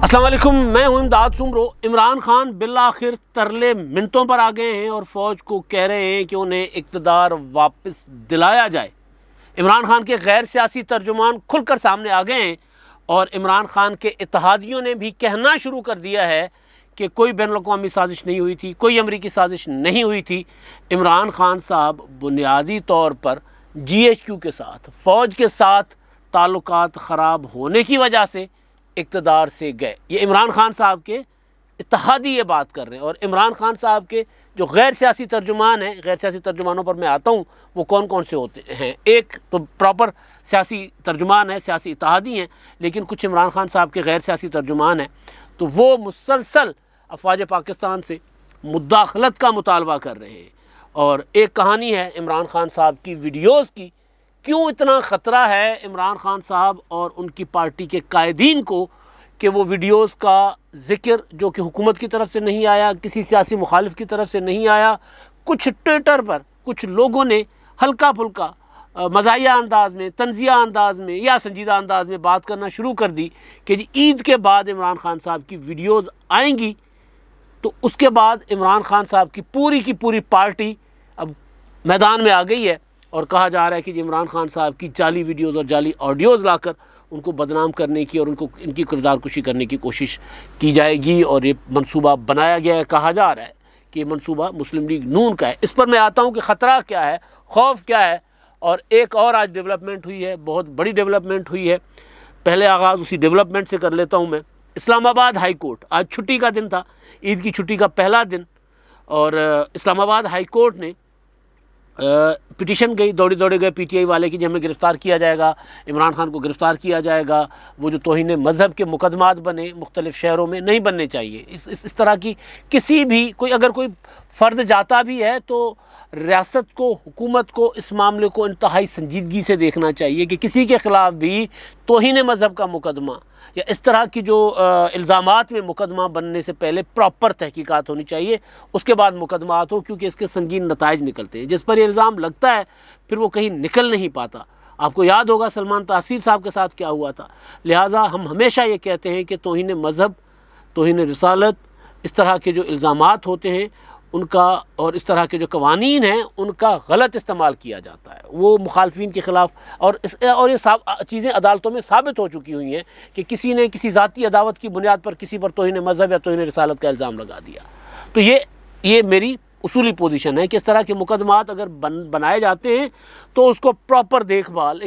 السلام علیکم، میں ہوں امداد سمرو۔ عمران خان بالآخر ترلے منٹوں پر آ گئے ہیں اور فوج کو کہہ رہے ہیں کہ انہیں اقتدار واپس دلایا جائے۔ عمران خان کے غیر سیاسی ترجمان کھل کر سامنے آ گئے ہیں اور عمران خان کے اتحادیوں نے بھی کہنا شروع کر دیا ہے کہ کوئی بین الاقوامی سازش نہیں ہوئی تھی، کوئی امریکی سازش نہیں ہوئی تھی۔ عمران خان صاحب بنیادی طور پر جی ایچ کیو کے ساتھ، فوج کے ساتھ تعلقات خراب ہونے کی وجہ سے اقتدار سے گئے۔ یہ عمران خان صاحب کے اتحادی یہ بات کر رہے ہیں، اور عمران خان صاحب کے جو غیر سیاسی ترجمان ہیں، غیر سیاسی ترجمانوں پر میں آتا ہوں، وہ کون کون سے ہوتے ہیں۔ ایک تو پراپر سیاسی ترجمان ہے، سیاسی اتحادی ہیں، لیکن کچھ عمران خان صاحب کے غیر سیاسی ترجمان ہیں تو وہ مسلسل افواج پاکستان سے مداخلت کا مطالبہ کر رہے ہیں۔ اور ایک کہانی ہے عمران خان صاحب کی ویڈیوز کی، کیوں اتنا خطرہ ہے عمران خان صاحب اور ان کی پارٹی کے قائدین کو کہ وہ ویڈیوز کا ذکر جو کہ حکومت کی طرف سے نہیں آیا، کسی سیاسی مخالف کی طرف سے نہیں آیا، کچھ ٹویٹر پر کچھ لوگوں نے ہلکا پھلکا مزاحیہ انداز میں، طنزیہ انداز میں یا سنجیدہ انداز میں بات کرنا شروع کر دی کہ جی عید کے بعد عمران خان صاحب کی ویڈیوز آئیں گی، تو اس کے بعد عمران خان صاحب کی پوری پارٹی اب میدان میں آ گئی ہے، اور کہا جا رہا ہے کہ عمران خان صاحب کی جعلی ویڈیوز اور جعلی آڈیوز لا کر ان کو بدنام کرنے کی اور ان کی کردار کشی کرنے کی کوشش کی جائے گی، اور یہ منصوبہ بنایا گیا ہے۔ کہا جا رہا ہے کہ یہ منصوبہ مسلم لیگ نون کا ہے۔ اس پر میں آتا ہوں کہ خطرہ کیا ہے، خوف کیا ہے۔ اور ایک اور آج ڈیولپمنٹ ہوئی ہے، بہت بڑی ڈیولپمنٹ ہوئی ہے۔ پہلے آغاز اسی ڈیولپمنٹ سے کر لیتا ہوں میں۔ اسلام آباد ہائی کورٹ، آج چھٹی کا دن تھا، عید کی چھٹی کا پہلا دن، اور اسلام آباد ہائی کورٹ نے پٹیشن گئی، دوڑے گئے پی ٹی آئی والے کی جی ہمیں گرفتار کیا جائے گا، عمران خان کو گرفتار کیا جائے گا۔ وہ جو توہین مذہب کے مقدمات بنے مختلف شہروں میں، نہیں بننے چاہیے۔ اس طرح کی کسی بھی اگر کوئی فرد جاتا بھی ہے تو ریاست کو، حکومت کو اس معاملے کو انتہائی سنجیدگی سے دیکھنا چاہیے کہ کسی کے خلاف بھی توہین مذہب کا مقدمہ یا اس طرح کی جو الزامات میں مقدمہ بننے سے پہلے پراپر تحقیقات ہونی چاہیے، اس کے بعد مقدمات ہو، کیونکہ اس کے سنگین نتائج نکلتے ہیں۔ جس پر یہ الزام لگتا ہے پھر وہ کہیں نکل نہیں پاتا۔ آپ کو یاد ہوگا سلمان تحصیل صاحب کے ساتھ کیا ہوا تھا۔ لہٰذا ہم ہمیشہ یہ کہتے ہیں کہ توہین مذہب، توہین رسالت، اس طرح کے جو الزامات ہوتے ہیں ان کا، اور اس طرح کے جو قوانین ہیں ان کا غلط استعمال کیا جاتا ہے، وہ مخالفین کے خلاف، اور یہ چیزیں عدالتوں میں ثابت ہو چکی ہوئی ہیں کہ کسی نے کسی ذاتی عداوت کی بنیاد پر کسی پر توہین مذہب یا توہین رسالت کا الزام لگا دیا۔ تو یہ میری اصولی پوزیشن ہے کہ اس طرح کے مقدمات اگر بنائے جاتے ہیں تو اس کو پراپر دیکھ بھال،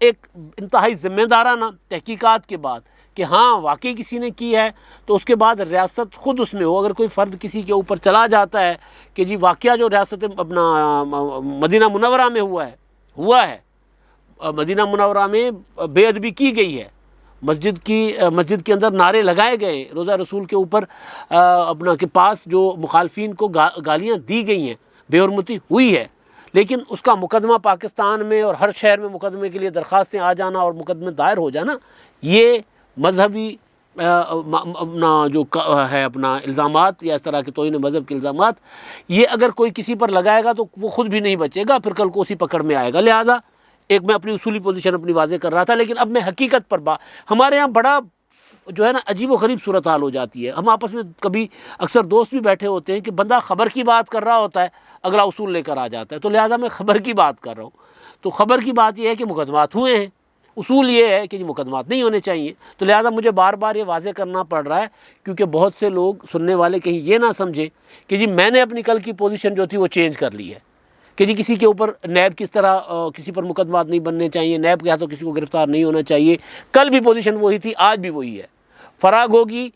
ایک انتہائی ذمہ دارانہ تحقیقات کے بعد کہ ہاں واقعی کسی نے کی ہے، تو اس کے بعد ریاست خود اس میں ہو۔ اگر کوئی فرد کسی کے اوپر چلا جاتا ہے کہ جی واقعہ جو ریاست اپنا مدینہ منورہ میں ہوا ہے، مدینہ منورہ میں بے ادبی کی گئی ہے، مسجد کے اندر نعرے لگائے گئے، روضہ رسول کے اوپر اپنا کے پاس جو مخالفین کو گالیاں دی گئی ہیں، بے حرمتی ہوئی ہے، لیکن اس کا مقدمہ پاکستان میں اور ہر شہر میں مقدمے کے لیے درخواستیں آ جانا اور مقدمے دائر ہو جانا، یہ مذہبی اپنا جو ہے اپنا الزامات یا اس طرح کے توہین مذہب کے الزامات، یہ اگر کوئی کسی پر لگائے گا تو وہ خود بھی نہیں بچے گا، پھر کل کو اسی پکڑ میں آئے گا۔ لہٰذا ایک میں اپنی اصولی پوزیشن اپنی واضح کر رہا تھا، لیکن اب میں حقیقت پر ہمارے یہاں بڑا جو ہے نا عجیب و غریب صورتحال ہو جاتی ہے۔ ہم آپس میں کبھی اکثر دوست بھی بیٹھے ہوتے ہیں کہ بندہ خبر کی بات کر رہا ہوتا ہے، اگلا اصول لے کر آ جاتا ہے، تو لہٰذا میں خبر کی بات کر رہا ہوں۔ تو خبر کی بات یہ ہے کہ مقدمات ہوئے ہیں، اصول یہ ہے کہ مقدمات نہیں ہونے چاہیے، تو لہٰذا مجھے بار بار یہ واضح کرنا پڑ رہا ہے، کیونکہ بہت سے لوگ سننے والے کہیں یہ نہ سمجھیں کہ جی میں نے اپنی کل کی پوزیشن جو تھی وہ چینج کر لی ہے کہ جی کسی کے اوپر نیب کس طرح کسی پر مقدمات نہیں بننے چاہیے، نیب کیا تو کسی کو گرفتار نہیں ہونا چاہیے۔ کل بھی پوزیشن وہی تھی، آج بھی وہی ہے۔ فراغ ہوگی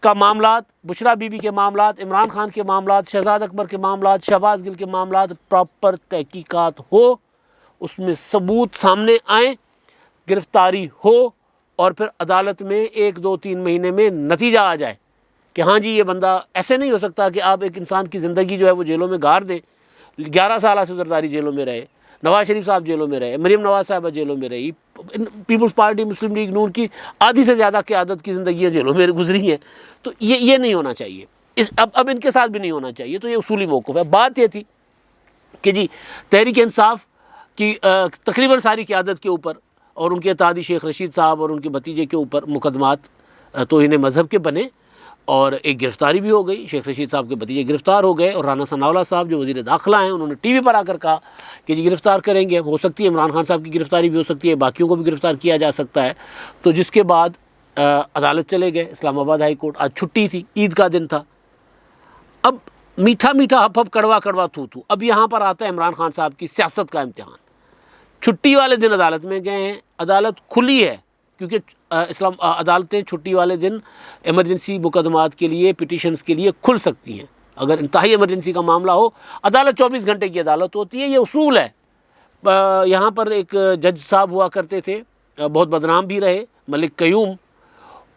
کا معاملات، بشرا بی بی کے معاملات، عمران خان کے معاملات، شہزاد اکبر کے معاملات، شہباز گل کے معاملات، پراپر تحقیقات ہو، اس میں ثبوت سامنے آئیں، گرفتاری ہو، اور پھر عدالت میں 1 2 3 مہینے میں نتیجہ آ جائے کہ ہاں جی یہ بندہ، ایسے نہیں ہو سکتا کہ آپ ایک انسان کی زندگی جو ہے وہ جیلوں میں گار دیں۔ 11 سال سے زرداری جیلوں میں رہے، نواز شریف صاحب جیلوں میں رہے، مریم نواز صاحبہ جیلوں میں رہی، پیپلز پارٹی مسلم لیگ نون کی آدھی سے زیادہ قیادت کی زندگیاں جیلوں میں گزری ہیں۔ تو یہ نہیں ہونا چاہیے، اب ان کے ساتھ بھی نہیں ہونا چاہیے۔ تو یہ اصولی موقف ہے۔ بات یہ تھی کہ جی تحریک انصاف کی تقریباً ساری قیادت کے اوپر اور ان کے اتحادی شیخ رشید صاحب اور ان کے بھتیجے کے اوپر مقدمات توہین مذہب کے بنے، اور ایک گرفتاری بھی ہو گئی، شیخ رشید صاحب کے بھتیجے گرفتار ہو گئے، اور رانا ثناءاللہ صاحب جو وزیر داخلہ ہیں انہوں نے ٹی وی پر آ کر کہا کہ جی گرفتار کریں گے، ہو سکتی ہے عمران خان صاحب کی گرفتاری بھی ہو سکتی ہے، باقیوں کو بھی گرفتار کیا جا سکتا ہے۔ تو جس کے بعد عدالت چلے گئے اسلام آباد ہائی کورٹ۔ آج چھٹی تھی، عید کا دن تھا۔ اب میٹھا میٹھا ہپ ہپ کڑوا کڑوا تھو تھو، اب یہاں پر آتا ہے عمران خان صاحب کی سیاست کا امتحان۔ چھٹی والے دن عدالت میں گئے ہیں، عدالت کھلی ہے کیونکہ عدالتیں چھٹی والے دن ایمرجنسی مقدمات کے لیے، پٹیشنز کے لیے کھل سکتی ہیں۔ اگر انتہائی ایمرجنسی کا معاملہ ہو، عدالت 24 گھنٹے کی عدالت ہوتی ہے، یہ اصول ہے۔ یہاں پر ایک جج صاحب ہوا کرتے تھے، بہت بدنام بھی رہے، ملک قیوم۔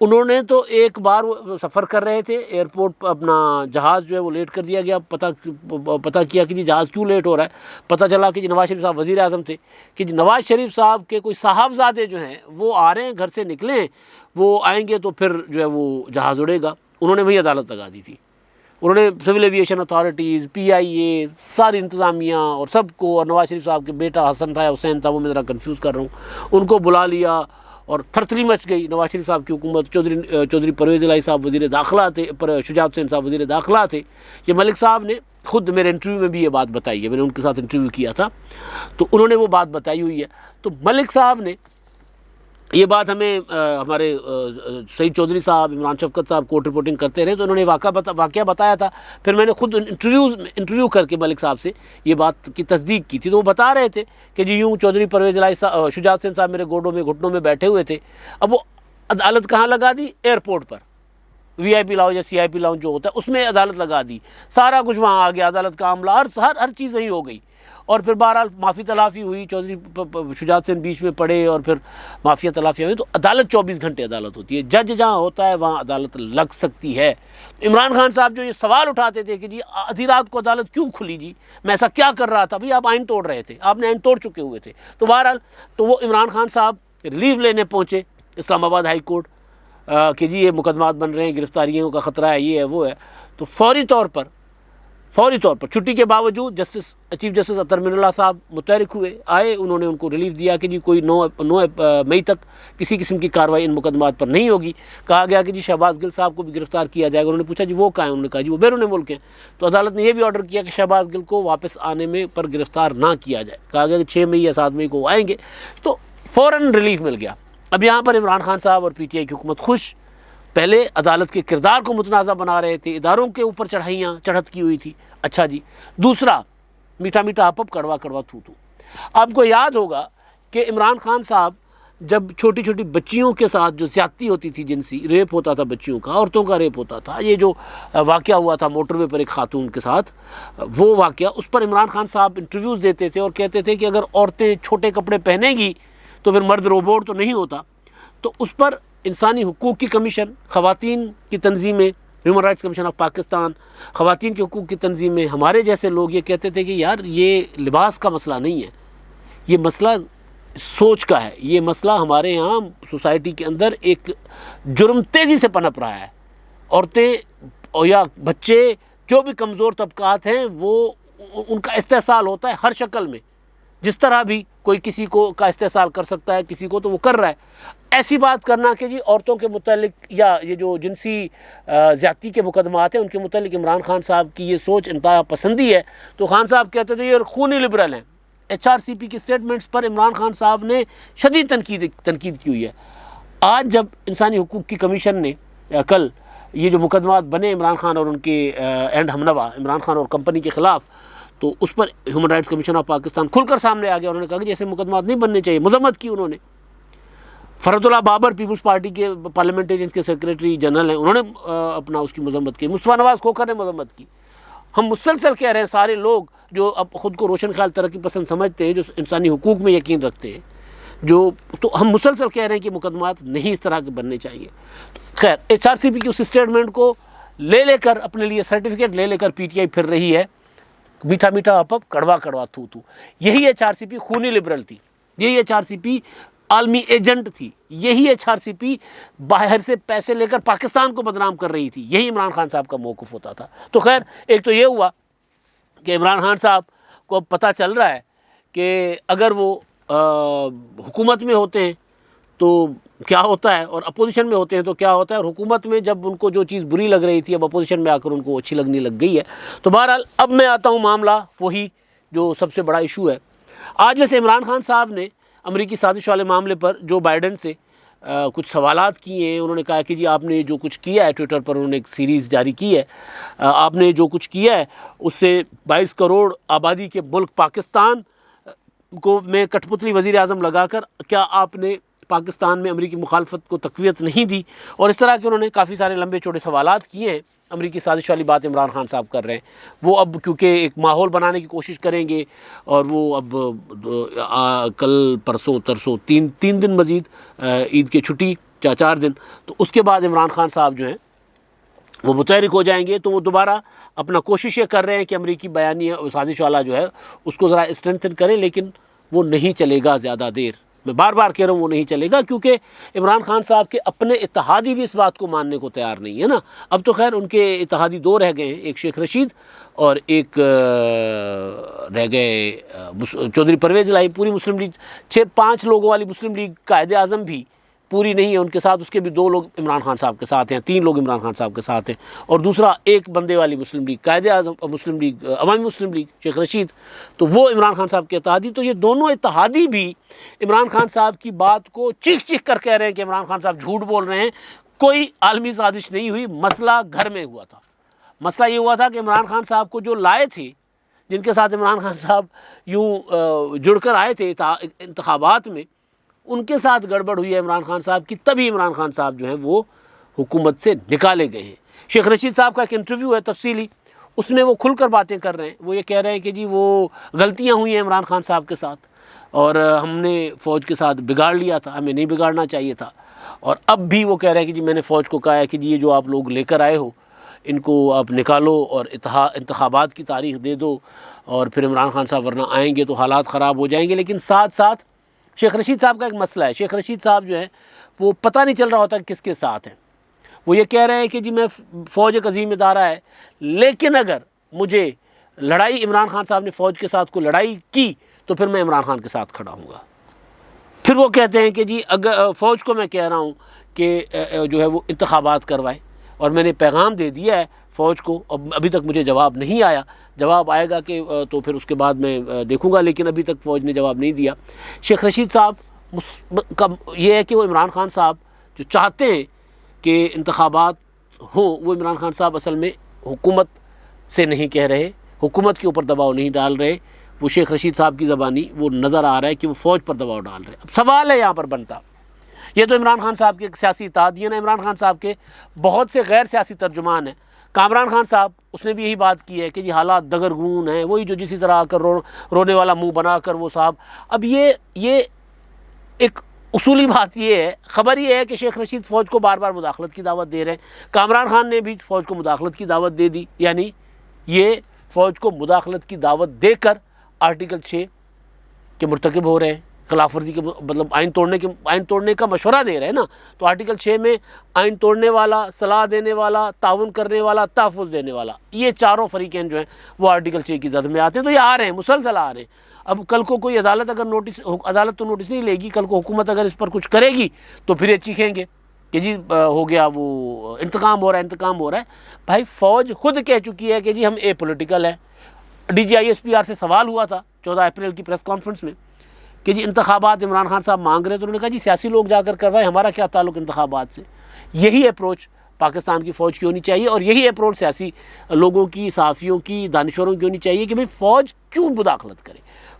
انہوں نے تو ایک بار سفر کر رہے تھے ایئرپورٹ، اپنا جہاز جو ہے وہ لیٹ کر دیا گیا، پتہ کیا کہ جی جہاز کیوں لیٹ ہو رہا ہے، پتہ چلا کہ جی نواز شریف صاحب وزیر اعظم تھے، کہ جی نواز شریف صاحب کے کوئی صاحبزادے جو ہیں وہ آ رہے ہیں، گھر سے نکلیں، وہ آئیں گے تو پھر جو ہے وہ جہاز اڑے گا۔ انہوں نے وہی عدالت لگا دی تھی۔ انہوں نے سول ایویشن اتھارٹیز، PIA، ساری انتظامیہ اور سب کو، اور نواز شریف صاحب کے بیٹا حسن تھا یا حسین تھا، وہ میں ذرا کنفیوز کر رہا ہوں، ان کو بلا لیا اور تھرتھلی مچ گئی۔ نواز شریف صاحب کی حکومت، چودھری پرویز الہی صاحب وزیر داخلہ تھے، شجاعت حسین صاحب وزیر داخلہ تھے۔ یہ ملک صاحب نے خود میرے انٹرویو میں بھی یہ بات بتائی ہے، میں نے ان کے ساتھ انٹرویو کیا تھا تو انہوں نے وہ بات بتائی ہوئی ہے۔ تو ملک صاحب نے یہ بات ہمیں، ہمارے سعید چودھری صاحب، عمران شفقت صاحب کورٹ رپورٹنگ کرتے رہے تو انہوں نے واقعہ بتایا تھا۔ پھر میں نے خود انٹرویو کر کے ملک صاحب سے یہ بات کی تصدیق کی تھی، تو وہ بتا رہے تھے کہ جی یوں چودھری پرویز الہی صاحب، شجاعت حسین صاحب میرے گوڈوں میں گھٹنوں میں بیٹھے ہوئے تھے۔ اب وہ عدالت کہاں لگا دی؟ ایئرپورٹ پر، VIP لاؤنج یا CIP لاؤنج جو ہوتا ہے اس میں عدالت لگا دی، سارا کچھ وہاں آ گیا، عدالت کا عملہ، ہر چیز وہیں ہو گئی۔ اور پھر بہرحال معافی تلافی ہوئی، چودھری شجاعت حسین بیچ میں پڑے اور پھر معافی تلافی ہوئی۔ تو عدالت 24 گھنٹے عدالت ہوتی ہے، جج جہاں ہوتا ہے وہاں عدالت لگ سکتی ہے۔ عمران خان صاحب جو یہ سوال اٹھاتے تھے کہ جی آدھی رات کو عدالت کیوں کھلی، جی میں ایسا کیا کر رہا تھا، بھئی آپ آئین توڑ رہے تھے، آپ نے آئین توڑ چکے ہوئے تھے۔ تو بہرحال تو وہ عمران خان صاحب ریلیف لینے پہنچے اسلام آباد ہائی کورٹ کہ جی یہ مقدمات بن رہے ہیں، گرفتاریوں کا خطرہ ہے، یہ ہے وہ ہے۔ تو فوری طور پر چھٹی کے باوجود چیف جسٹس اطہر من اللہ صاحب متحرک ہوئے، آئے، انہوں نے ان کو ریلیف دیا کہ جی کوئی 9 مئی تک کسی قسم کی کارروائی ان مقدمات پر نہیں ہوگی۔ کہا گیا کہ جی شہباز گل صاحب کو بھی گرفتار کیا جائے گا۔ انہوں نے پوچھا جی وہ کہاں ہیں؟ انہوں نے کہا جی وہ بیرون ملک ہیں۔ تو عدالت نے یہ بھی آرڈر کیا کہ شہباز گل کو واپس آنے میں پر گرفتار نہ کیا جائے۔ کہا گیا کہ 6 مئی یا 7 مئی کو وہ آئیں گے۔ تو فوراً ریلیف مل گیا۔ اب یہاں پر عمران خان صاحب اور PTI کی حکومت خوش، پہلے عدالت کے کردار کو متنازع بنا رہے تھے، اداروں کے اوپر چڑھت کی ہوئی تھی۔ اچھا جی، دوسرا میٹھا میٹھا ہپ ہپ کڑوا کڑوا تھو تھو۔ آپ کو یاد ہوگا کہ عمران خان صاحب جب چھوٹی چھوٹی بچیوں کے ساتھ جو زیادتی ہوتی تھی، جنسی ریپ ہوتا تھا، بچیوں کا، عورتوں کا ریپ ہوتا تھا، یہ جو واقعہ ہوا تھا موٹر وے پر ایک خاتون کے ساتھ، وہ واقعہ، اس پر عمران خان صاحب انٹرویوز دیتے تھے اور کہتے تھے کہ اگر عورتیں چھوٹے کپڑے پہنیں گی تو پھر مرد روبوٹ تو نہیں ہوتا۔ تو اس پر انسانی حقوق کی کمیشن، خواتین کی تنظیمیں، human rights commission of Pakistan, خواتین کے حقوق کی تنظیمیں، ہمارے جیسے لوگ یہ کہتے تھے کہ یار یہ لباس کا مسئلہ نہیں ہے، یہ مسئلہ سوچ کا ہے، یہ مسئلہ ہمارے ہاں سوسائٹی کے اندر ایک جرم تیزی سے پنپ رہا ہے۔ عورتیں یا بچے جو بھی کمزور طبقات ہیں وہ ان کا استحصال ہوتا ہے ہر شکل میں، جس طرح بھی کوئی کسی کو کا استحصال کر سکتا ہے، کسی کو تو وہ کر رہا ہے۔ ایسی بات کرنا کہ جی عورتوں کے متعلق یا یہ جو جنسی زیادتی کے مقدمات ہیں ان کے متعلق عمران خان صاحب کی یہ سوچ انتہا پسندی ہے، تو خان صاحب کہتے تھے یہ خونی لبرل ہیں۔ HRCP کی سٹیٹمنٹس پر عمران خان صاحب نے شدید تنقید کی ہوئی ہے۔ آج جب انسانی حقوق کی کمیشن نے کل یہ جو مقدمات بنے عمران خان اور ان کے اینڈ ہمنوا عمران خان اور کمپنی کے خلاف، تو اس پر human rights commission of Pakistan کھل کر سامنے آ گیا۔ انہوں نے کہا کہ جیسے مقدمات نہیں بننے چاہیے، مذمت کی انہوں نے۔ فرحت اللہ بابر پیپلز پارٹی کے پارلیمنٹیرینز کے سیکریٹری جنرل ہیں، انہوں نے اپنا اس کی مذمت کی۔ مصطفیٰ نواز کھوکھر نے مذمت کی۔ ہم مسلسل کہہ رہے ہیں، سارے لوگ جو اب خود کو روشن خیال ترقی پسند سمجھتے ہیں، جو انسانی حقوق میں یقین رکھتے ہیں، تو ہم مسلسل کہہ رہے ہیں کہ مقدمات نہیں اس طرح کے بننے چاہیے۔ خیر، HRCP کی اس اسٹیٹمنٹ کو لے کر اپنے لیے سرٹیفکیٹ لے کر PTI پھر رہی ہے، میٹھا میٹھا ہپ ہپ کڑوا کڑوا تھو تھو۔ یہی HRCP خونی لبرل تھی، یہی HRCP عالمی ایجنٹ تھی، یہی HRCP باہر سے پیسے لے کر پاکستان کو بدنام کر رہی تھی، یہی عمران خان صاحب کا موقف ہوتا تھا۔ تو خیر، ایک تو یہ ہوا کہ عمران خان صاحب کو اب پتہ چل رہا ہے کہ اگر وہ حکومت میں ہوتے ہیں تو کیا ہوتا ہے، اور اپوزیشن میں ہوتے ہیں تو کیا ہوتا ہے، اور حکومت میں جب ان کو جو چیز بری لگ رہی تھی اب اپوزیشن میں آ کر ان کو اچھی لگنے لگ گئی ہے۔ تو بہرحال اب میں آتا ہوں معاملہ وہی جو سب سے بڑا ایشو ہے۔ آج ویسے عمران خان صاحب نے امریکی سازش والے معاملے پر جو بائیڈن سے کچھ سوالات کیے ہیں۔ انہوں نے کہا کہ جی آپ نے جو کچھ کیا ہے، ٹویٹر پر انہوں نے ایک سیریز جاری کی ہے، آپ نے جو کچھ کیا ہے اس سے 22 کروڑ آبادی کے ملک پاکستان کو میں کٹھ پتلی وزیر اعظم لگا کر کیا آپ نے پاکستان میں امریکی مخالفت کو تقویت نہیں دی، اور اس طرح کے انہوں نے کافی سارے لمبے چوڑے سوالات کیے ہیں۔ امریکی سازش والی بات عمران خان صاحب کر رہے ہیں، وہ اب کیونکہ ایک ماحول بنانے کی کوشش کریں گے، اور وہ اب کل پرسوں ترسوں تین دن مزید عید کی چھٹی 4 دن، تو اس کے بعد عمران خان صاحب جو ہیں وہ متحرک ہو جائیں گے۔ تو وہ دوبارہ اپنا کوشش یہ کر رہے ہیں کہ امریکی بیانیہ سازش والا جو ہے اس کو ذرا اسٹرینتھن کریں، لیکن وہ نہیں چلے گا زیادہ دیر۔ میں بار بار کہہ رہا ہوں وہ نہیں چلے گا، کیونکہ عمران خان صاحب کے اپنے اتحادی بھی اس بات کو ماننے کو تیار نہیں ہے نا۔ اب تو خیر ان کے اتحادی 2 رہ گئے ہیں، ایک شیخ رشید اور ایک رہ گئے چودھری پرویز الہی۔ پوری مسلم لیگ 5 لوگوں والی مسلم لیگ قائد اعظم بھی پوری نہیں ہے ان کے ساتھ، اس کے بھی 2 لوگ عمران خان صاحب کے ساتھ ہیں، 3 لوگ عمران خان صاحب کے ساتھ ہیں، اور دوسرا ایک بندے والی مسلم لیگ قائد اعظم مسلم لیگ عوامی مسلم لیگ شیخ رشید، تو وہ عمران خان صاحب کے اتحادی۔ تو یہ دونوں اتحادی بھی عمران خان صاحب کی بات کو چیخ چیخ کر کہہ رہے ہیں کہ عمران خان صاحب جھوٹ بول رہے ہیں، کوئی عالمی سازش نہیں ہوئی، مسئلہ گھر میں ہوا تھا۔ مسئلہ یہ ہوا تھا کہ عمران خان صاحب کو جو لائے تھے، جن کے ساتھ عمران خان صاحب یوں جڑ کر آئے تھے انتخابات میں، ان کے ساتھ گڑبڑ ہوئی ہے عمران خان صاحب کی، تبھی عمران خان صاحب جو ہیں وہ حکومت سے نکالے گئے ہیں۔ شیخ رشید صاحب کا ایک انٹرویو ہے تفصیلی، اس میں وہ کھل کر باتیں کر رہے ہیں۔ وہ یہ کہہ رہے ہیں کہ جی وہ غلطیاں ہوئی ہیں عمران خان صاحب کے ساتھ، اور ہم نے فوج کے ساتھ بگاڑ لیا تھا، ہمیں نہیں بگاڑنا چاہیے تھا، اور اب بھی وہ کہہ رہے ہیں کہ جی میں نے فوج کو کہا ہے کہ جی یہ جو آپ لوگ لے کر آئے ہو ان کو آپ نکالو اور انتخابات کی تاریخ دے دو، اور پھر عمران خان صاحب ورنہ آئیں گے تو حالات خراب ہو جائیں گے۔ لیکن ساتھ ساتھ شیخ رشید صاحب کا ایک مسئلہ ہے، شیخ رشید صاحب جو ہیں وہ پتہ نہیں چل رہا ہوتا کہ کس کے ساتھ ہیں۔ وہ یہ کہہ رہے ہیں کہ جی میں فوج ایک عظیم ادارہ ہے، لیکن اگر مجھے لڑائی عمران خان صاحب نے فوج کے ساتھ کوئی لڑائی کی تو پھر میں عمران خان کے ساتھ کھڑا ہوں گا۔ پھر وہ کہتے ہیں کہ جی اگر فوج کو میں کہہ رہا ہوں کہ جو ہے وہ انتخابات کروائے، اور میں نے پیغام دے دیا ہے فوج کو، ابھی تک مجھے جواب نہیں آیا، جواب آئے گا کہ تو پھر اس کے بعد میں دیکھوں گا، لیکن ابھی تک فوج نے جواب نہیں دیا۔ شیخ رشید صاحب کا یہ ہے کہ وہ عمران خان صاحب جو چاہتے ہیں کہ انتخابات ہوں، وہ عمران خان صاحب اصل میں حکومت سے نہیں کہہ رہے، حکومت کے اوپر دباؤ نہیں ڈال رہے، وہ شیخ رشید صاحب کی زبانی وہ نظر آ رہا ہے کہ وہ فوج پر دباؤ ڈال رہے ہیں۔ اب سوال ہے یہاں پر بنتا، یہ تو عمران خان صاحب کے ایک سیاسی اتحادی ہیں، عمران خان صاحب کے بہت سے غیر سیاسی ترجمان ہیں۔ کامران خان صاحب اس نے بھی یہی بات کی ہے کہ جی حالات دگرگون ہیں، وہی جو جسی طرح آ کر رونے والا منہ بنا کر وہ صاحب۔ اب یہ ایک اصولی بات یہ ہے، خبر یہ ہے کہ شیخ رشید فوج کو بار بار مداخلت کی دعوت دے رہے ہیں، کامران خان نے بھی فوج کو مداخلت کی دعوت دے دی، یعنی یہ فوج کو مداخلت کی دعوت دے کر آرٹیکل 6 کے مرتکب ہو رہے ہیں، خلاف ورزی کے مطلب آئین توڑنے کا مشورہ دے رہے ہیں نا۔ تو آرٹیکل 6 میں آئین توڑنے والا، صلاح دینے والا، تعاون کرنے والا، تحفظ دینے والا، یہ چاروں فریقین جو ہیں وہ آرٹیکل 6 کی زد میں آتے ہیں۔ تو یہ آ رہے ہیں، مسلسل آ رہے ہیں۔ اب کل کو کوئی عدالت تو نوٹس نہیں لے گی، کل کو حکومت اگر اس پر کچھ کرے گی تو پھر یہ چیخیں گے کہ جی ہو گیا، وہ انتقام ہو رہا ہے۔ بھائی فوج خود کہہ چکی ہے کہ جی ہم اے پولیٹیکل ہے۔ D G I S P R سے سوال ہوا تھا 14 اپریل کی پریس کانفرنس میں کہ جی انتخابات عمران خان صاحب مانگ رہے ہیں، تو انہوں نے کہا جی سیاسی لوگ جا کر کروائیں، ہمارا کیا تعلق انتخابات سے۔ یہی اپروچ پاکستان کی فوج کی ہونی چاہیے، اور یہی اپروچ سیاسی لوگوں کی، صحافیوں کی، دانشوروں کی ہونی چاہیے کہ بھئی فوج کیوں مداخلت کرے۔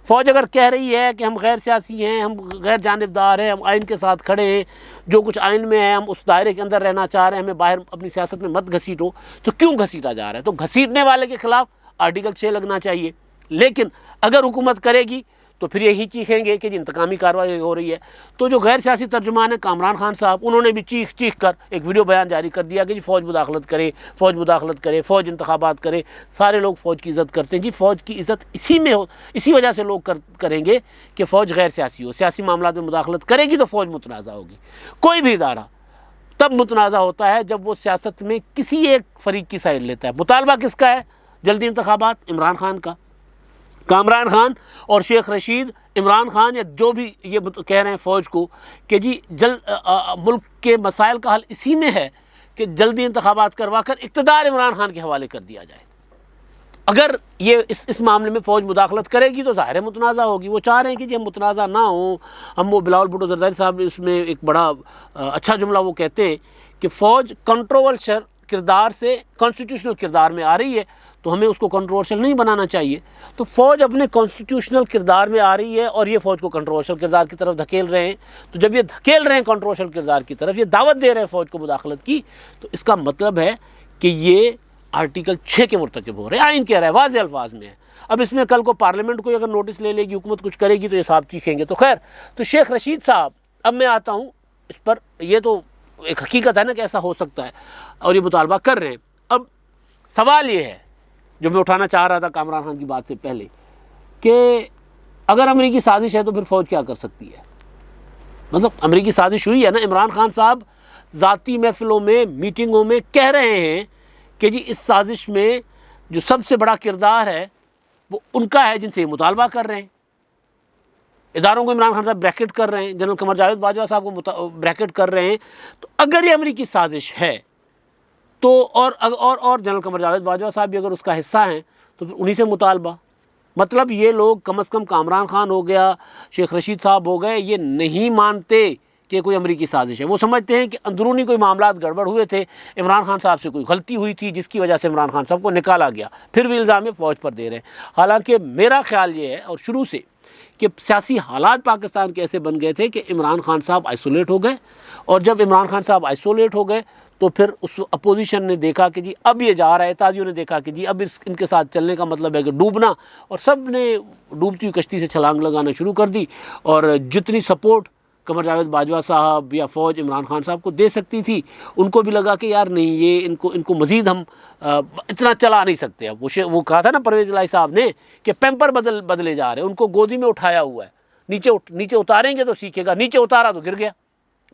فوج اگر کہہ رہی ہے کہ ہم غیر سیاسی ہیں، ہم غیر جانبدار ہیں، ہم آئین کے ساتھ کھڑے ہیں، جو کچھ آئین میں ہے ہم اس دائرے کے اندر رہنا چاہ رہے ہیں، ہمیں باہر اپنی سیاست میں مت گھسیٹو، تو کیوں گھسیٹا جا رہا ہے؟ تو گھسیٹنے والے کے خلاف آرٹیکل 6 لگنا چاہیے۔ لیکن اگر حکومت کرے گی تو پھر یہی چیخیں گے کہ جی انتقامی کارروائی ہو رہی ہے۔ تو جو غیر سیاسی ترجمان ہیں کامران خان صاحب، انہوں نے بھی چیخ چیخ کر ایک ویڈیو بیان جاری کر دیا کہ جی فوج مداخلت کرے، فوج انتخابات کرے۔ سارے لوگ فوج کی عزت کرتے ہیں، جی فوج کی عزت اسی وجہ سے لوگ کریں گے کہ فوج غیر سیاسی ہو۔ سیاسی معاملات میں مداخلت کرے گی تو فوج متنازع ہوگی۔ کوئی بھی ادارہ تب متنازع ہوتا ہے جب وہ سیاست میں کسی ایک فریق کی سائڈ لیتا ہے۔ مطالبہ کس کا ہے؟ جلدی انتخابات، عمران خان کا۔ کامران خان اور شیخ رشید عمران خان یا جو بھی یہ کہہ رہے ہیں فوج کو کہ جی ملک کے مسائل کا حل اسی میں ہے کہ جلدی انتخابات کروا کر اقتدار عمران خان کے حوالے کر دیا جائے. اگر یہ اس معاملے میں فوج مداخلت کرے گی تو ظاہر متنازع ہوگی. وہ چاہ رہے ہیں کہ جی ہم متنازع نہ ہوں. ہم وہ بلاول بھٹو زرداری صاحب اس میں ایک بڑا اچھا جملہ وہ کہتے ہیں کہ فوج کنٹروورشل کردار سے کانسٹیٹیوشنل کردار میں آ رہی ہے تو ہمیں اس کو کنٹروورشل نہیں بنانا چاہیے. تو فوج اپنے کانسٹیٹیوشنل کردار میں آ رہی ہے اور یہ فوج کو کنٹروورشل کردار کی طرف دھکیل رہے ہیں. تو جب یہ دھکیل رہے ہیں کنٹروورشل کردار کی طرف, یہ دعوت دے رہے ہیں فوج کو مداخلت کی, تو اس کا مطلب ہے کہ یہ آرٹیکل 6 کے مرتکب ہو رہے ہیں. آئین کہہ رہا ہے, واضح الفاظ میں ہے. اب اس میں کل کو پارلیمنٹ کو اگر نوٹس لے لے گی, حکومت کچھ کرے گی تو یہ صاحب چیخیں گے. تو خیر, تو شیخ رشید صاحب, اب میں آتا ہوں اس پر, یہ تو ایک حقیقت ہے نا کہ ایسا ہو سکتا ہے اور یہ مطالبہ کر رہے ہیں. اب سوال یہ ہے جو میں اٹھانا چاہ رہا تھا کامران خان کی بات سے پہلے, کہ اگر امریکی سازش ہے تو پھر فوج کیا کر سکتی ہے؟ مطلب امریکی سازش ہوئی ہے نا. عمران خان صاحب ذاتی محفلوں میں, میٹنگوں میں کہہ رہے ہیں کہ جی اس سازش میں جو سب سے بڑا کردار ہے وہ ان کا ہے جن سے یہ مطالبہ کر رہے ہیں. اداروں کو عمران خان صاحب بریکٹ کر رہے ہیں, جنرل قمر جاوید باجوہ صاحب کو بریکٹ کر رہے ہیں. تو اگر یہ امریکی سازش ہے تو اور جنرل قمر جاوید باجوہ صاحب بھی اگر اس کا حصہ ہیں تو پھر انہی سے مطالبہ. مطلب یہ لوگ کم از کم کامران خان ہو گیا, شیخ رشید صاحب ہو گئے, یہ نہیں مانتے کہ کوئی امریکی سازش ہے. وہ سمجھتے ہیں کہ اندرونی کوئی معاملات گڑبڑ ہوئے تھے, عمران خان صاحب سے کوئی غلطی ہوئی تھی جس کی وجہ سے عمران خان صاحب کو نکالا گیا. پھر بھی الزام فوج پر دے رہے ہیں. حالانکہ میرا خیال یہ ہے اور شروع سے کہ سیاسی حالات پاکستان کے ایسے بن گئے تھے کہ عمران خان صاحب آئسولیٹ ہو گئے, اور جب عمران خان صاحب آئسولیٹ ہو گئے تو پھر اس اپوزیشن نے دیکھا کہ جی اب یہ جا رہا ہے, اتحادیوں نے دیکھا کہ جی اب ان کے ساتھ چلنے کا مطلب ہے کہ ڈوبنا, اور سب نے ڈوبتی ہوئی کشتی سے چھلانگ لگانا شروع کر دی. اور جتنی سپورٹ قمر جاوید باجوہ صاحب یا فوج عمران خان صاحب کو دے سکتی تھی, ان کو بھی لگا کہ یار نہیں, یہ ان کو مزید ہم اتنا چلا نہیں سکتے. اب وہ کہا تھا نا پرویز الہی صاحب نے کہ پیمپر بدلے جا رہے ہیں, ان کو گودی میں اٹھایا ہوا ہے, نیچے اتاریں گے تو سیکھے گا. نیچے اتارا تو گر گیا,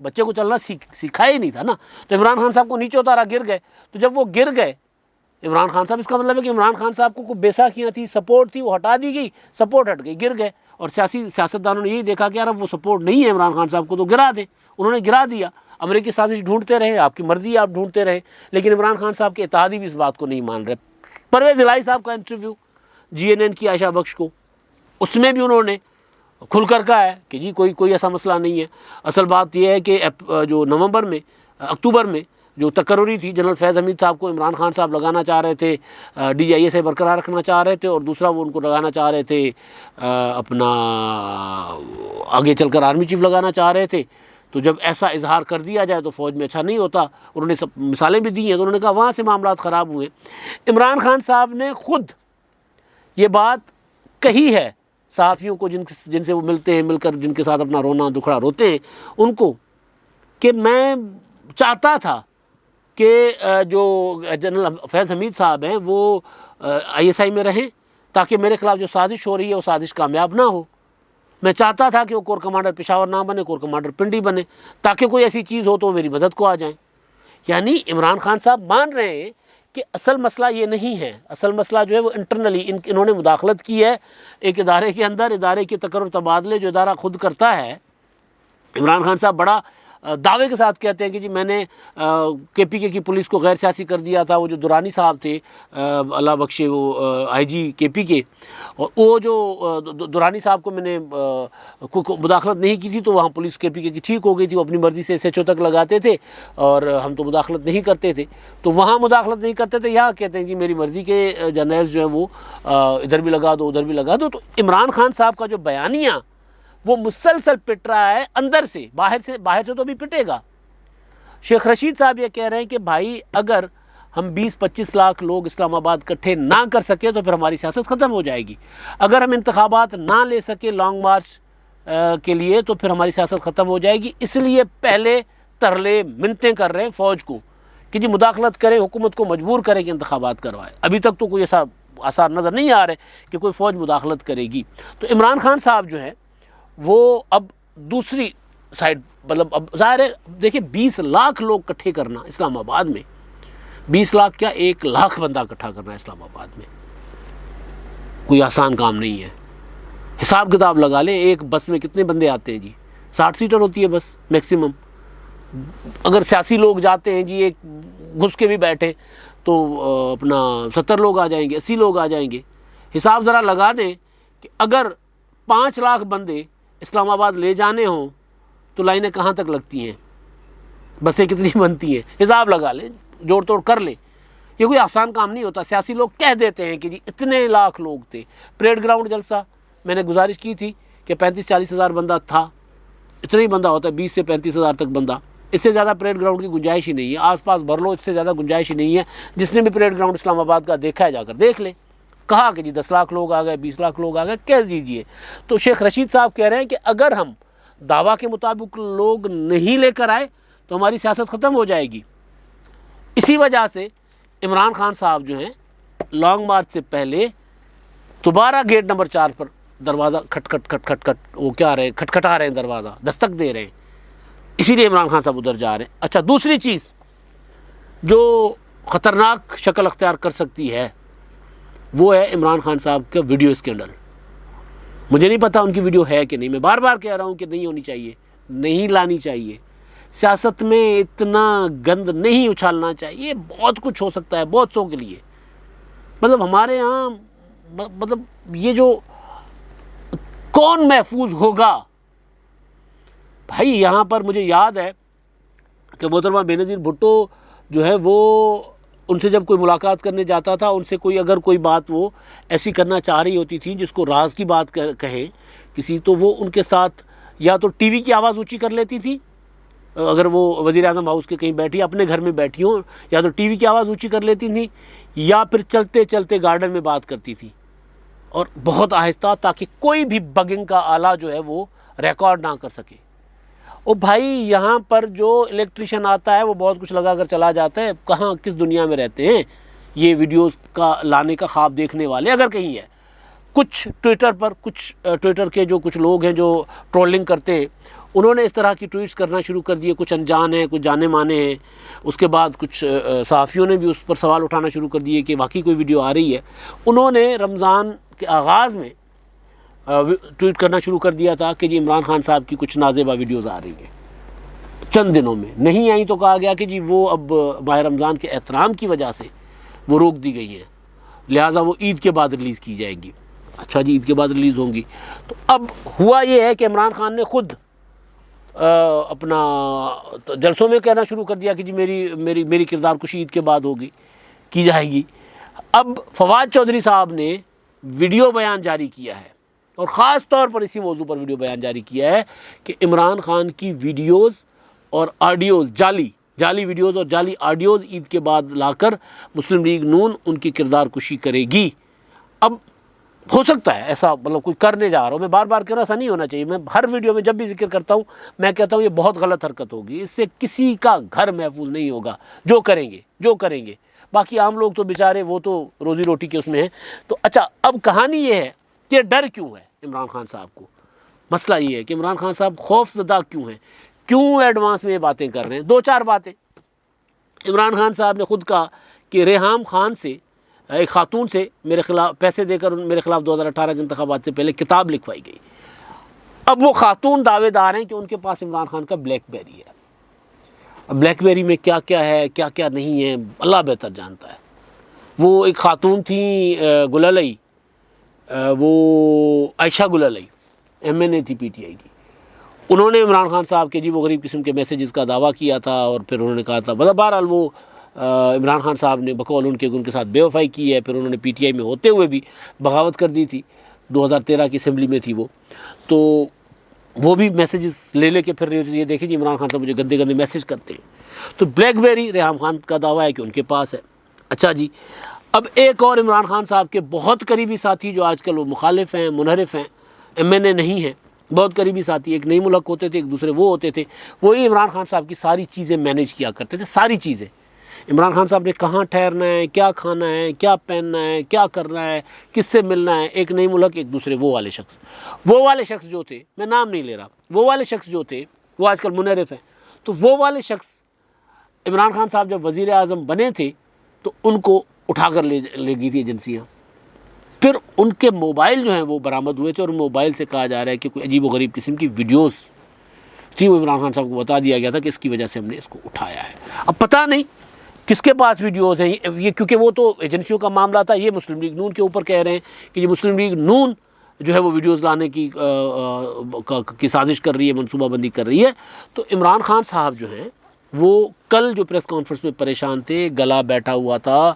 بچے کو چلنا سکھایا ہی نہیں تھا نا. تو عمران خان صاحب کو نیچے اتارا, گر گئے. تو جب وہ گر گئے عمران خان صاحب, اس کا مطلب ہے کہ عمران خان صاحب کو کوئی بیساکھیاں تھی, سپورٹ تھی, وہ ہٹا دی گئی, سپورٹ ہٹ گئی, گر گئے. اور سیاستدانوں نے یہی دیکھا کہ یار اب وہ سپورٹ نہیں ہے عمران خان صاحب کو تو گرا دیں. انہوں نے گرا دیا. امریکی سازش ڈھونڈتے رہے, آپ کی مرضی آپ ڈھونڈتے رہے, لیکن عمران خان صاحب کے اتحادی بھی اس بات کو نہیں مان رہے. پرویز الہی صاحب کا انٹرویو CNN کی عائشہ بخش کو, اس میں بھی انہوں نے کھل کر کہا ہے کہ جی کوئی ایسا مسئلہ نہیں ہے. اصل بات یہ ہے کہ جو اکتوبر میں جو تقرری تھی, جنرل فیض حمید صاحب کو عمران خان صاحب لگانا چاہ رہے تھے, DGIA سے برقرار رکھنا چاہ رہے تھے, اور دوسرا وہ ان کو لگانا چاہ رہے تھے اپنا آگے چل کر آرمی چیف لگانا چاہ رہے تھے. تو جب ایسا اظہار کر دیا جائے تو فوج میں اچھا نہیں ہوتا. انہوں نے سب مثالیں بھی دی ہیں, تو انہوں نے کہا وہاں سے معاملات خراب ہوئے. عمران خان صاحب نے خود یہ بات کہی ہے صحافیوں کو جن سے وہ ملتے ہیں, مل کر جن کے ساتھ اپنا رونا دکھڑا روتے ہیں ان کو, کہ میں چاہتا تھا کہ جو جنرل فیض حمید صاحب ہیں وہ ISI میں رہیں تاکہ میرے خلاف جو سازش ہو رہی ہے وہ سازش کامیاب نہ ہو. میں چاہتا تھا کہ وہ کور کمانڈر پشاور نہ بنے, کور کمانڈر پنڈی بنے, تاکہ کوئی ایسی چیز ہو تو وہ میری مدد کو آ جائیں. یعنی عمران خان صاحب مان رہے ہیں کہ اصل مسئلہ یہ نہیں ہے. اصل مسئلہ جو ہے وہ انٹرنلی انہوں نے مداخلت کی ہے ایک ادارے کے اندر. ادارے کے تقرر تبادلے جو ادارہ خود کرتا ہے, عمران خان صاحب بڑا دعوے کے ساتھ کہتے ہیں کہ جی میں نے KPK کی پولیس کو غیر سیاسی کر دیا تھا. وہ جو درانی صاحب تھے, اللہ بخشے, وہ IG KPK, اور وہ جو درانی صاحب کو میں نے مداخلت نہیں کی تھی تو وہاں پولیس KPK کی ٹھیک ہو گئی تھی. وہ اپنی مرضی سے SHO تک لگاتے تھے اور ہم تو مداخلت نہیں کرتے تھے. تو وہاں مداخلت نہیں کرتے تھے, یہاں کہتے ہیں کہ میری مرضی کے جرنیلز جو ہیں وہ ادھر بھی لگا دو ادھر بھی لگا دو. تو عمران خان صاحب کا جو بیانیہ وہ مسلسل پٹ رہا ہے اندر سے, باہر سے تو بھی پٹے گا. شیخ رشید صاحب یہ کہہ رہے ہیں کہ بھائی اگر ہم 20-25 لاکھ لوگ اسلام آباد اکٹھے نہ کر سکے تو پھر ہماری سیاست ختم ہو جائے گی. اگر ہم انتخابات نہ لے سکے لانگ مارچ کے لیے تو پھر ہماری سیاست ختم ہو جائے گی. اس لیے پہلے ترلے منتیں کر رہے ہیں فوج کو کہ جی مداخلت کرے, حکومت کو مجبور کرے کہ انتخابات کروائے. ابھی تک تو کوئی ایسا آثار نظر نہیں آ رہے کہ کوئی فوج مداخلت کرے گی. تو عمران خان صاحب جو ہے وہ اب دوسری سائڈ, مطلب اب ظاہر ہے دیکھیں 20 لاکھ لوگ اکٹھے کرنا اسلام آباد میں, 20 لاکھ کیا 1 لاکھ بندہ اکٹھا کرنا اسلام آباد میں, کوئی آسان کام نہیں ہے. حساب کتاب لگا لیں, ایک بس میں کتنے بندے آتے ہیں جی؟ 60 سیٹر ہوتی ہے بس میکسیمم. اگر سیاسی لوگ جاتے ہیں جی ایک گھس کے بھی بیٹھے تو اپنا 70 لوگ آ جائیں گے, 80 لوگ آ جائیں گے. حساب ذرا لگا دیں کہ اگر 5 لاکھ بندے اسلام آباد لے جانے ہوں تو لائنیں کہاں تک لگتی ہیں, بسیں کتنی بنتی ہیں؟ حساب لگا لیں, جوڑ توڑ کر لیں. یہ کوئی آسان کام نہیں ہوتا. سیاسی لوگ کہہ دیتے ہیں کہ جی اتنے لاکھ لوگ تھے. پریڈ گراؤنڈ جلسہ میں نے گزارش کی تھی کہ 35-40 ہزار بندہ تھا. اتنا ہی بندہ ہوتا ہے, 20 سے 35 ہزار تک بندہ. اس سے زیادہ پریڈ گراؤنڈ کی گنجائش ہی نہیں ہے. آس پاس بھر لو, اس سے زیادہ گنجائش ہی نہیں ہے. جس نے بھی پریڈ گراؤنڈ اسلام آباد کا دیکھا ہے جا کر دیکھ لیں. کہا کہ جی 10 لاکھ لوگ آ گئے, 20 لاکھ لوگ آ گئے, کہہ دیجئے. تو شیخ رشید صاحب کہہ رہے ہیں کہ اگر ہم دعویٰ کے مطابق لوگ نہیں لے کر آئے تو ہماری سیاست ختم ہو جائے گی. اسی وجہ سے عمران خان صاحب جو ہیں لانگ مارچ سے پہلے دوبارہ گیٹ نمبر 4 پر دروازہ کھٹ کھٹ کھٹ کھٹ کھٹ وہ کیا رہے کھٹکھٹا رہے ہیں, دروازہ دستک دے رہے ہیں. اسی لیے عمران خان صاحب ادھر جا رہے ہیں. اچھا, دوسری چیز جو خطرناک شکل اختیار کر سکتی ہے وہ ہے عمران خان صاحب کا ویڈیو اسکینڈل. مجھے نہیں پتہ ان کی ویڈیو ہے کہ نہیں. میں بار بار کہہ رہا ہوں کہ نہیں ہونی چاہیے, نہیں لانی چاہیے. سیاست میں اتنا گند نہیں اچھالنا چاہیے. بہت کچھ ہو سکتا ہے بہت سو کے لیے. مطلب ہمارے ہاں مطلب یہ جو کون محفوظ ہوگا بھائی. یہاں پر مجھے یاد ہے کہ محترمہ بینظیر بھٹو جو ہے وہ ان سے جب کوئی ملاقات کرنے جاتا تھا, ان سے کوئی اگر کوئی بات وہ ایسی کرنا چاہ رہی ہوتی تھی جس کو راز کی بات کہیں کسی, تو وہ ان کے ساتھ یا تو ٹی وی کی آواز اونچی کر لیتی تھی اگر وہ وزیر اعظم ہاؤس کے کہیں بیٹھی اپنے گھر میں بیٹھی ہوں, یا تو ٹی وی کی آواز اونچی کر لیتی تھی, یا پھر چلتے چلتے گارڈن میں بات کرتی تھی اور بہت آہستہ, تاکہ کوئی بھی بگنگ کا آلہ جو ہے وہ ریکارڈ نہ کر سکے. او بھائی یہاں پر جو الیکٹریشین آتا ہے وہ بہت کچھ لگا کر چلا جاتا ہے. کہاں کس دنیا میں رہتے ہیں یہ ویڈیوز کا لانے کا خواب دیکھنے والے؟ اگر کہیں ہے کچھ ٹویٹر پر, کچھ ٹویٹر کے جو کچھ لوگ ہیں جو ٹرولنگ کرتے ہیں, انہوں نے اس طرح کی ٹویٹس کرنا شروع کر دیے. کچھ انجان ہیں, کچھ جانے مانے ہیں. اس کے بعد کچھ صحافیوں نے بھی اس پر سوال اٹھانا شروع کر دیے کہ واقعی کوئی ویڈیو آ رہی ہے. انہوں نے رمضان کے آغاز میں ٹویٹ کرنا شروع کر دیا تھا کہ جی عمران خان صاحب کی کچھ نازیبا ویڈیوز آ رہی ہیں. چند دنوں میں نہیں آئیں تو کہا گیا کہ جی وہ اب ماہ رمضان کے احترام کی وجہ سے وہ روک دی گئی ہیں, لہٰذا وہ عید کے بعد ریلیز کی جائے گی. اچھا جی, عید کے بعد ریلیز ہوں گی. تو اب ہوا یہ ہے کہ عمران خان نے خود اپنا جلسوں میں کہنا شروع کر دیا کہ جی میری کردار کشی عید کے بعد ہوگی, کی جائے گی. اب فواد چودھری صاحب نے ویڈیو بیان جاری کیا ہے, اور خاص طور پر اسی موضوع پر ویڈیو بیان جاری کیا ہے کہ عمران خان کی ویڈیوز اور آڈیوز, جعلی ویڈیوز اور جعلی آڈیوز عید کے بعد لا کر مسلم لیگ نون ان کی کردار کشی کرے گی. اب ہو سکتا ہے ایسا, مطلب کوئی کرنے جا رہا ہوں, میں بار بار کہہ رہا ایسا نہیں ہونا چاہیے. میں ہر ویڈیو میں جب بھی ذکر کرتا ہوں میں کہتا ہوں یہ بہت غلط حرکت ہوگی, اس سے کسی کا گھر محفوظ نہیں ہوگا جو کریں گے. باقی عام لوگ تو بیچارے وہ تو روزی روٹی کے اس میں ہیں. تو اچھا, اب کہانی یہ ہے کہ ڈر کیوں ہے عمران خان صاحب کو. مسئلہ یہ ہے کہ عمران خان صاحب خوف زدہ کیوں ہیں, کیوں ایڈوانس میں یہ باتیں کر رہے ہیں. 2-4 باتیں. عمران خان صاحب نے خود کہا کہ ریحام خان سے, ایک خاتون سے میرے خلاف پیسے دے کر میرے خلاف 2018 کے انتخابات سے پہلے کتاب لکھوائی گئی. اب وہ خاتون دعوے دار ہیں کہ ان کے پاس عمران خان کا بلیک بیری ہے. اب بلیک بیری میں کیا کیا ہے کیا کیا نہیں ہے اللہ بہتر جانتا ہے. وہ ایک خاتون تھیں گلالئی, وہ عائشہ گلالئی, MNA تھی PTI کی. انہوں نے عمران خان صاحب کے جی وہ غریب قسم کے میسیجز کا دعویٰ کیا تھا, اور پھر انہوں نے کہا تھا مطلب بہرحال وہ عمران خان صاحب نے بقول ان کے ساتھ بے وفائی کی ہے. پھر انہوں نے PTI میں ہوتے ہوئے بھی بغاوت کر دی تھی. 2013 کی اسمبلی میں تھی وہ, تو وہ بھی میسیجز لے کے پھر یہ دیکھیں جی عمران خان صاحب مجھے گندے میسیج کرتے ہیں. تو بلیک بیری ریحام خان کا دعویٰ ہے کہ ان کے پاس ہے. اچھا جی, اب ایک اور عمران خان صاحب کے بہت قریبی ساتھی جو آج کل وہ مخالف ہیں, منحرف ہیں, MNA نہیں ہیں, بہت قریبی ساتھی, ایک نئی ملک ہوتے تھے, ایک دوسرے وہ ہوتے تھے, وہی عمران خان صاحب کی ساری چیزیں مینیج کیا کرتے تھے. ساری چیزیں عمران خان صاحب نے کہاں ٹھہرنا ہے, کیا کھانا ہے, کیا پہننا ہے, کیا کرنا ہے, کس سے ملنا ہے, ایک نئی ملک, ایک دوسرے وہ والے شخص جو تھے, میں نام نہیں لے رہا, وہ والے شخص جو تھے وہ آج کل منحرف ہیں. تو وہ والے شخص عمران خان صاحب جب وزیر اعظم بنے تھے تو ان کو اٹھا کر لے گئی تھی ایجنسیاں. پھر ان کے موبائل جو ہیں وہ برآمد ہوئے تھے اور موبائل سے کہا جا رہا ہے کہ کوئی عجیب و غریب قسم کی ویڈیوز تھی، وہ عمران خان صاحب کو بتا دیا گیا تھا کہ اس کی وجہ سے ہم نے اس کو اٹھایا ہے۔ اب پتہ نہیں کس کے پاس ویڈیوز ہیں یہ، کیونکہ وہ تو ایجنسیوں کا معاملہ تھا، یہ مسلم لیگ نون کے اوپر کہہ رہے ہیں کہ یہ مسلم لیگ نون جو ہے وہ ویڈیوز لانے کی سازش کر رہی ہے، منصوبہ بندی کر رہی ہے۔ تو عمران خان صاحب جو ہیں وہ کل جو پریس کانفرنس میں پریشان تھے، گلا بیٹھا ہوا تھا،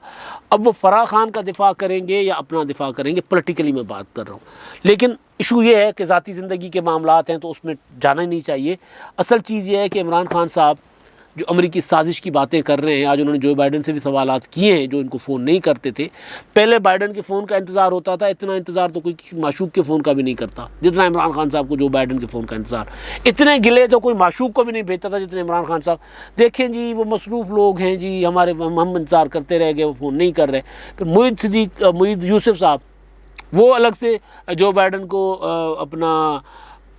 اب وہ فرح خان کا دفاع کریں گے یا اپنا دفاع کریں گے، پولیٹیکلی میں بات کر رہا ہوں، لیکن ایشو یہ ہے کہ ذاتی زندگی کے معاملات ہیں تو اس میں جانا ہی نہیں چاہیے۔ اصل چیز یہ ہے کہ عمران خان صاحب جو امریکی سازش کی باتیں کر رہے ہیں، آج انہوں نے جو بائیڈن سے بھی سوالات کیے ہیں جو ان کو فون نہیں کرتے تھے۔ پہلے بائیڈن کے فون کا انتظار ہوتا تھا، اتنا انتظار تو کوئی کسی معشوق کے فون کا بھی نہیں کرتا جتنا عمران خان صاحب کو جو بائیڈن کے فون کا انتظار۔ اتنے گلے تو کوئی معشوق کو بھی نہیں بھیجتا تھا جتنے عمران خان صاحب۔ دیکھیں جی وہ مصروف لوگ ہیں جی، ہم انتظار کرتے رہ گئے، وہ فون نہیں کر رہے۔ پھر معید یوسف صاحب وہ الگ سے جو بائیڈن کو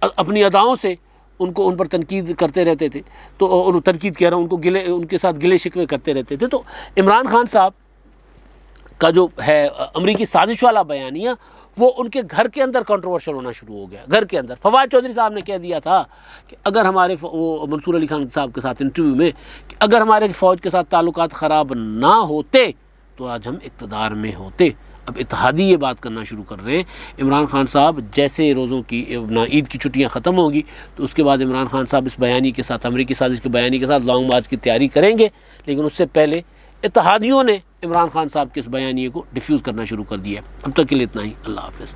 اپنی اداؤں سے ان پر تنقید کرتے رہتے تھے، تو تنقید کہہ رہا ہوں، ان کے ساتھ گلے شکوے کرتے رہتے تھے۔ تو عمران خان صاحب کا جو ہے امریکی سازش والا بیانیہ وہ ان کے گھر کے اندر کنٹروورشل ہونا شروع ہو گیا۔ گھر کے اندر فواد چودھری صاحب نے کہہ دیا تھا کہ اگر ہمارے وہ منصور علی خان صاحب کے ساتھ انٹرویو میں کہ اگر ہمارے فوج کے ساتھ تعلقات خراب نہ ہوتے تو آج ہم اقتدار میں ہوتے۔ اب اتحادی یہ بات کرنا شروع کر رہے ہیں۔ عمران خان صاحب جیسے روزوں کی عید کی چھٹیاں ختم ہوں گی تو اس کے بعد عمران خان صاحب اس بیانی کے ساتھ، امریکی سازش کے بیانی کے ساتھ لانگ مارچ کی تیاری کریں گے، لیکن اس سے پہلے اتحادیوں نے عمران خان صاحب کے اس بیانیے کو ڈیفیوز کرنا شروع کر دیا ہے۔ اب تک کے لیے اتنا ہی، اللہ حافظ۔